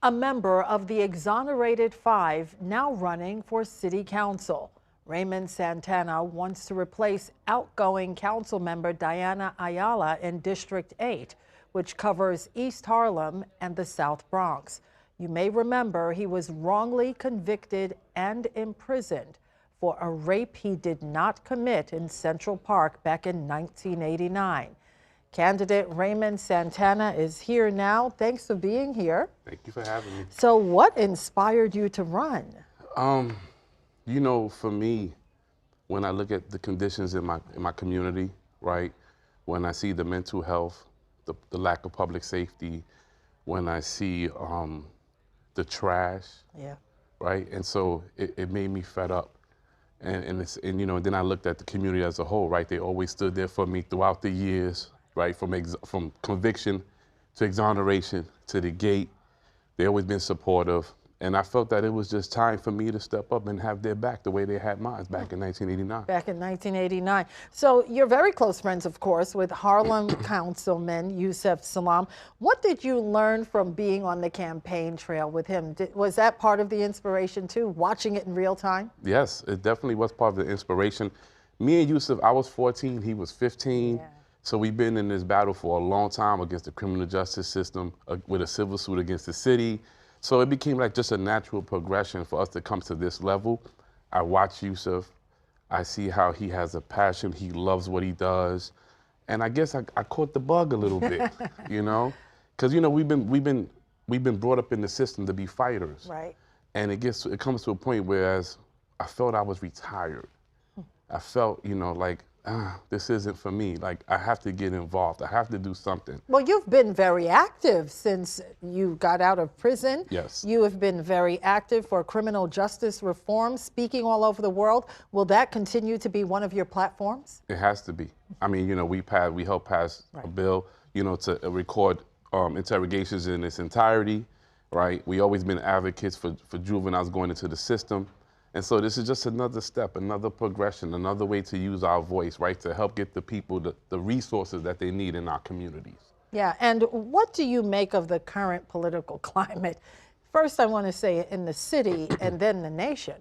A member of the Exonerated Five now running for city council. Raymond Santana wants to replace outgoing council member Diana Ayala in District 8, which covers East Harlem and the South Bronx. You may remember he was wrongly convicted and imprisoned for a rape he did not commit in Central Park back in 1989. Candidate Raymond Santana is here now. Thanks for being here. Thank you for having me. So what inspired you to run? You know, for me, when I look at the conditions in my community, right? When I see the mental health, the lack of public safety, when I see the trash, right? And so it made me fed up. And you know, then I looked at the community as a whole, right? They always stood there for me throughout the years, right? From conviction to exoneration to the gate. They always been supportive. And I felt that it was just time for me to step up and have their back the way they had mine back in 1989. Back in 1989. So you're very close friends, of course, with Harlem Councilman Yusef Salaam. What did you learn from being on the campaign trail with him? Was that part of the inspiration too, watching it in real time? Yes, it definitely was part of the inspiration. Me and Yusef, I was 14, he was 15. Yeah. So we've been in this battle for a long time against the criminal justice system, with a civil suit against the city. So it became like just a natural progression for us to come to this level. I watch Yusef, I see how he has a passion, he loves what he does. And I guess I caught the bug a little bit, you know? Because, you know, we've been brought up in the system to be fighters. Right. And it comes to a point where I felt I was retired. I felt, you know, like, this isn't for me. Like, I have to get involved. I have to do something. Well, you've been very active since you got out of prison. Yes. You have been very active for criminal justice reform, speaking all over the world. Will that continue to be one of your platforms? It has to be. I mean, you know, we helped pass a bill, you know, to record interrogations in its entirety, right? We always been advocates for juveniles going into the system. And so this is just another step, another progression, another way to use our voice, right, to help get the people the resources that they need in our communities. Yeah, and what do you make of the current political climate? First, I want to say in the city and then the nation.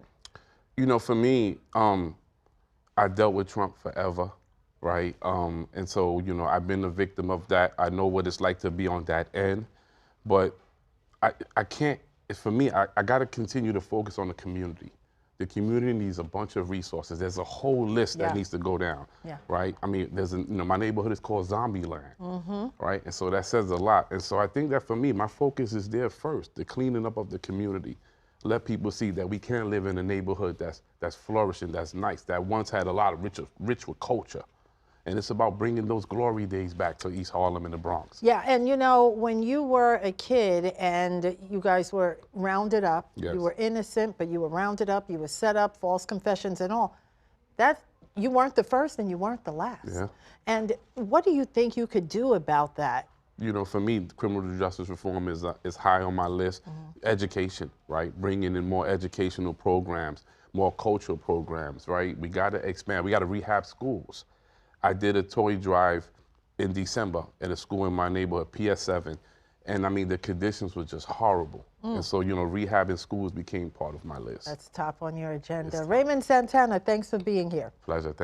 You know, for me, I dealt with Trump forever, right? And so, you know, I've been a victim of that. I know what it's like to be on that end. But I can't, for me, I got to continue to focus on the community. The community needs a bunch of resources. There's a whole list that needs to go down, right? I mean, you know, my neighborhood is called Zombie Land, right? And so that says a lot. And so I think that for me, my focus is there first, the cleaning up of the community. Let people see that we can live in a neighborhood that's flourishing, that's nice, that once had a lot of rich with culture. And it's about bringing those glory days back to East Harlem and the Bronx. Yeah, and you know, when you were a kid and you guys were rounded up, you were innocent, but you were rounded up, you were set up, false confessions and all, that you weren't the first and you weren't the last. Yeah. And what do you think you could do about that? You know, for me, criminal justice reform is high on my list. Education, right? Bringing in more educational programs, more cultural programs, right? We got to expand. We got to rehab schools. I did a toy drive in December at a school in my neighborhood, PS7, and I mean, the conditions were just horrible. And so, you know, rehabbing schools became part of my list. That's top on your agenda. Raymond Santana, thanks for being here. Pleasure.